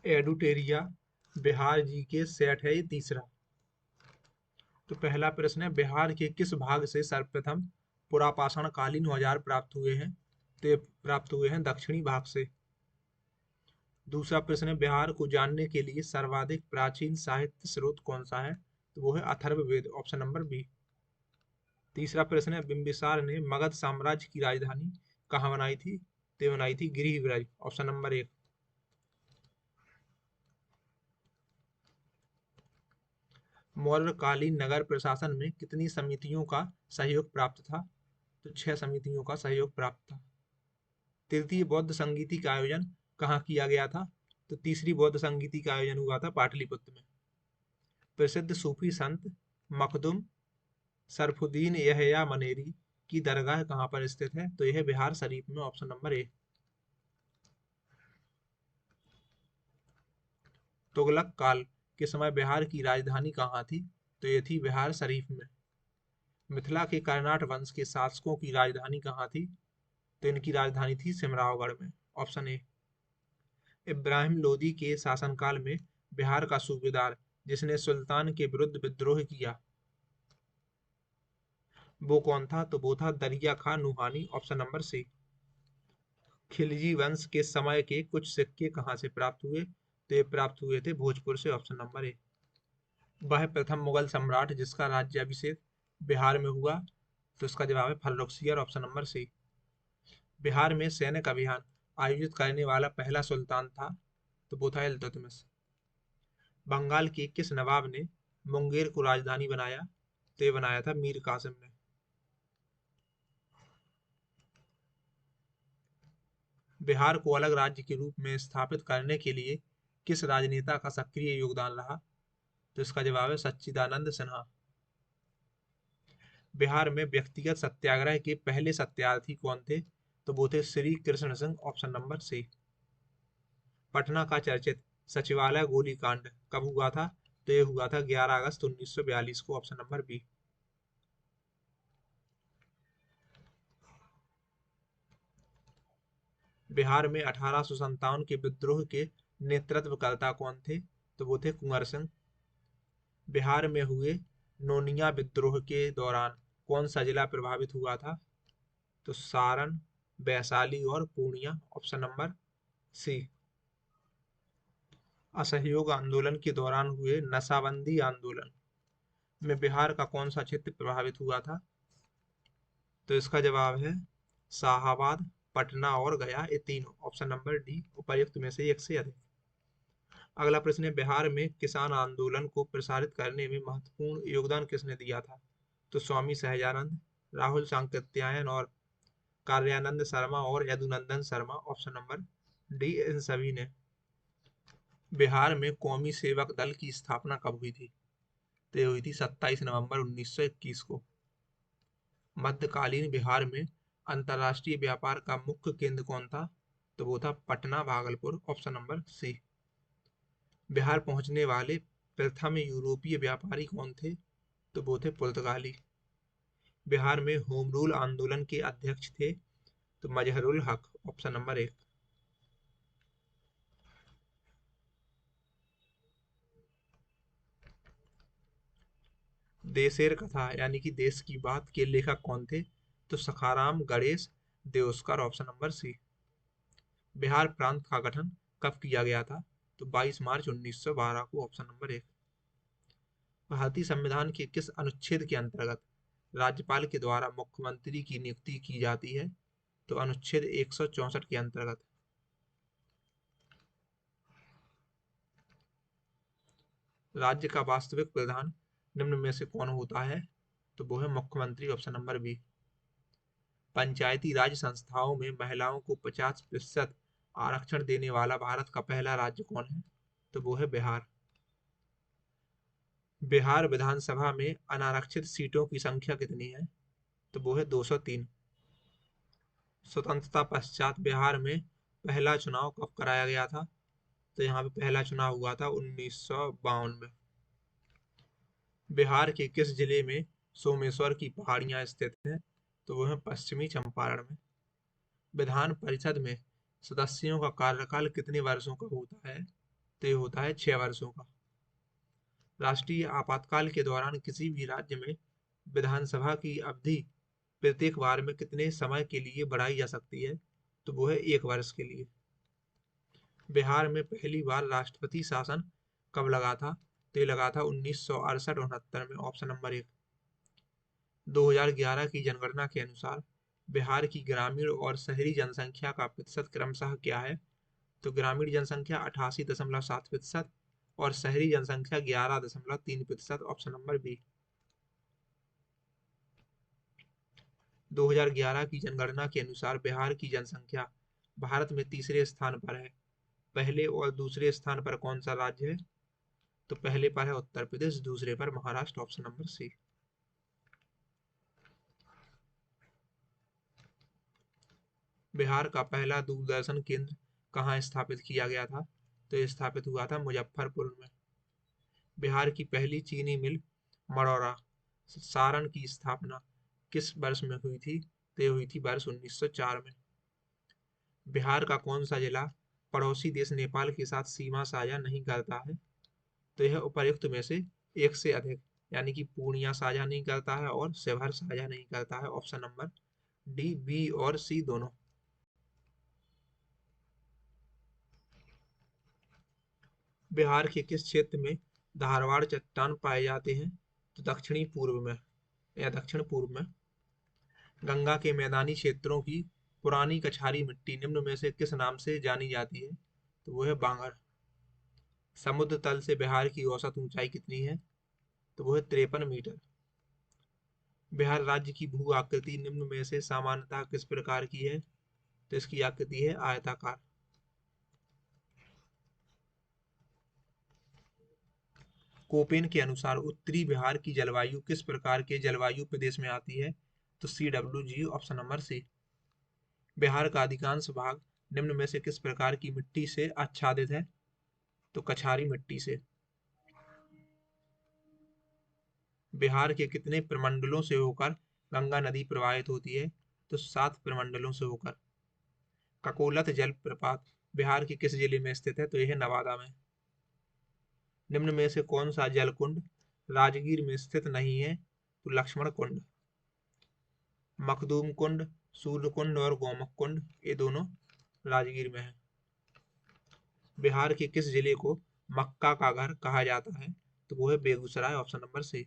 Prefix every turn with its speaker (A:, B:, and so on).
A: एडुटेरिया बिहार जी के सेट है ये तीसरा। तो पहला प्रश्न है, बिहार के किस भाग से सर्वप्रथम पुरापाषाण कालीन औजार प्राप्त हुए हैं? तो ये प्राप्त हुए हैं दक्षिणी भाग से। दूसरा प्रश्न है, बिहार को जानने के लिए सर्वाधिक प्राचीन साहित्य स्रोत कौन सा है? तो वो है अथर्ववेद, ऑप्शन नंबर बी। तीसरा प्रश्न है, बिंबिसार ने मगध साम्राज्य की राजधानी कहाँ बनाई थी? तो ये बनाई थी गिरिव्रज, ऑप्शन नंबर एक। मौर्यकालीन नगर प्रशासन में कितनी समितियों का सहयोग प्राप्त था? तो 6 समितियों का सहयोग प्राप्त था। तृतीय बौद्ध संगीति का आयोजन कहाँ किया गया था? तो तीसरी बौद्ध संगीति का आयोजन हुआ था पाटलिपुत्र में। प्रसिद्ध सूफी संत मखदुम सरफुद्दीन यहया मनेरी की दरगाह कहाँ पर स्थित है? तो यह बिहार शरीफ में, ऑप्शन नंबर ए। तुगलक काल के समय बिहार की राजधानी कहाँ थी? तो ये थी बिहार शरीफ में। मिथिला के कर्नाट वंश के शासकों की राजधानी कहाँ थी? तो इनकी राजधानी थी सिमरावगढ़ में, ऑप्शन ए। इब्राहिम लोदी के शासनकाल में बिहार का सूबेदार जिसने सुल्तान के विरुद्ध विद्रोह किया, वो कौन था? तो वो था Dariya Khan Nuhani, option number C. Khilji वंश के समय के कुछ सिक्के कहाँ से प्राप्त हुए? तो ये प्राप्त हुए थे भोजपुर से, ऑप्शन नंबर ए। वह प्रथम मुगल सम्राट जिसका राज्याभिषेक बिहार में हुआ? तो इसका जवाब है Farrukhsiyar, option number C. Bihar में सैनिक अभियान आयोजित करने वाला पहला सुल्तान था? तो वो था इल्तुतमिश। बंगाल के किस नवाब ने मुंगेर को राजधानी बनाया? तो ये बनाया था मीर कासिम ने। बिहार को अलग राज्य के रूप में स्थापित करने के लिए किस राजनेता का सक्रिय योगदान रहा? तो इसका जवाब है सच्चिदानंद सिन्हा। बिहार में व्यक्तिगत सत्याग्रह के पहले सत्यार्थी कौन थे? तो वो थे Shri Krishna Singh, option number C. Patna का चर्चित सचिवालय गोलीकांड कब हुआ था? तो ये हुआ था 11 अगस्त 1942 को, ऑप्शन नंबर बी। बिहार में 1857 के विद्रोह के नेतृत्वकर्ता कौन थे? तो वो थे कुंवर सिंह। बिहार में हुए नोनिया विद्रोह के दौरान कौन सा जिला प्रभावित हुआ था? तो सारण, वैशाली और पूर्णिया, ऑप्शन नंबर सी। असहयोग आंदोलन के दौरान हुए नशाबंदी आंदोलन में बिहार का कौन सा क्षेत्र प्रभावित हुआ था? तो इसका जवाब है शाहाबाद, पटना और गया, ये तीनों, ऑप्शन नंबर डी उपर्युक्त में से एक से अधिक। अगला प्रश्न है, बिहार में किसान आंदोलन को प्रसारित करने में महत्वपूर्ण योगदान किसने दिया था? तो स्वामी सहजानंद, राहुल सांकृत्यायन और कार्यानंद शर्मा और Yadunandan Sharma, option number D इन सभी ने। बिहार में कौमी सेवक दल की स्थापना कब हुई थी? तो ये हुई थी 27 नवंबर 1921 को। मध्यकालीन बिहार में अंतर्राष्ट्रीय व्यापार का मुख्य केंद्र कौन था? तो वो था Patna, Bhagalpur, option number C. Bihar पहुंचने वाले प्रथम यूरोपीय व्यापारी कौन थे? तो वो थे पुर्तगाली। बिहार में होम रूल आंदोलन के अध्यक्ष थे? तो मजहरुल हक, ऑप्शन नंबर एक। देशेर कथा यानी कि देश की बात के लेखक कौन थे? तो Sakharam Ganesh Deoskar, option number C. Bihar प्रांत का गठन कब किया गया था? तो 22 मार्च 1912 को, ऑप्शन नंबर एक। भारतीय संविधान के किस अनुच्छेद के अंतर्गत राज्यपाल के द्वारा मुख्यमंत्री की नियुक्ति की जाती है? तो अनुच्छेद 164 के अंतर्गत। राज्य का वास्तविक प्रधान निम्न में से कौन होता है? तो वो है मुख्यमंत्री, ऑप्शन नंबर बी। पंचायती राज संस्थाओं में महिलाओं को 50% आरक्षण देने वाला भारत का पहला राज्य कौन है? तो वो है बिहार। बिहार विधानसभा में अनारक्षित सीटों की संख्या कितनी है? तो वो है 203। स्वतंत्रता पश्चात बिहार में पहला चुनाव कब कराया गया था? तो यहाँ पे पहला चुनाव हुआ था 1952 में। बिहार के किस जिले में सोमेश्वर की पहाड़ियां स्थित हैं? तो वो है पश्चिमी चंपारण में। विधान परिषद में सदस्यों का कार्यकाल कितने वर्षों का होता है? तो ये होता है 6 वर्षों का। राष्ट्रीय आपातकाल के दौरान किसी भी राज्य में विधानसभा की अवधि प्रत्येक बार में कितने समय के लिए बढ़ाई जा सकती है? तो वो है 1 वर्ष के लिए। बिहार में पहली बार राष्ट्रपति शासन कब लगा था? तो ये लगा था 1968-69 में, ऑप्शन नंबर 1। 2011 की जनगणना के अनुसार बिहार की ग्रामीण और शहरी जनसंख्या का प्रतिशत क्रमशः क्या है? तो ग्रामीण जनसंख्या 88.7% और शहरी जनसंख्या 11.3%, ऑप्शन नंबर बी। 2011 की जनगणना के अनुसार बिहार की जनसंख्या भारत में तीसरे स्थान पर है। पहले और दूसरे स्थान पर कौन सा राज्य है? तो पहले पर है उत्तर प्रदेश, दूसरे पर Maharashtra, option number C. Bihar का पहला दूरदर्शन केंद्र कहाँ स्थापित किया गया था? तो ये स्थापित हुआ था मुजफ्फरपुर में। बिहार की पहली चीनी मिल मरौरा सारण की स्थापना किस वर्ष में हुई थी? तो ये हुई थी वर्ष 1904 में। बिहार का कौन सा जिला पड़ोसी देश नेपाल के साथ सीमा साझा नहीं करता है? तो यह उपर्युक्त में से एक से अधिक, यानी कि पूर्णिया साझा नहीं करता है और शिवहर साझा नहीं करता है, ऑप्शन नंबर डी, बी और सी दोनों। बिहार के किस क्षेत्र में धारवाड़ चट्टान पाए जाते हैं? तो दक्षिणी पूर्व में या दक्षिण पूर्व में। गंगा के मैदानी क्षेत्रों की पुरानी कछारी मिट्टी निम्न में से किस नाम से जानी जाती है? तो वो है बांगर। समुद्र तल से बिहार की औसत ऊंचाई कितनी है? तो वो है 53 मीटर। बिहार राज्य की भू आकृति निम्न में से सामान्यतः किस प्रकार की है? तो इसकी आकृति है आयताकार। कोपेन के अनुसार उत्तरी बिहार की जलवायु किस प्रकार के जलवायु प्रदेश में आती है? तो CWG, option number C. Bihar का अधिकांश भाग निम्न में से किस प्रकार की मिट्टी से आच्छादित है? तो कछारी मिट्टी से। बिहार के कितने प्रमंडलों से होकर गंगा नदी प्रवाहित होती है? तो 7 प्रमंडलों से होकर। ककोलत जलप्रपात बिहार के किस जिले में स्थित है? तो यह है नवादा में। निम्न में से कौन सा जल कुंड राजगीर में स्थित नहीं है? तो लक्ष्मण कुंड। मखदूम कुंड, सूर्य कुंड और गोमुख कुंड, ये दोनों राजगीर में है। बिहार के किस जिले को मक्का का घर कहा जाता है? तो वो है बेगूसराय, ऑप्शन नंबर सी।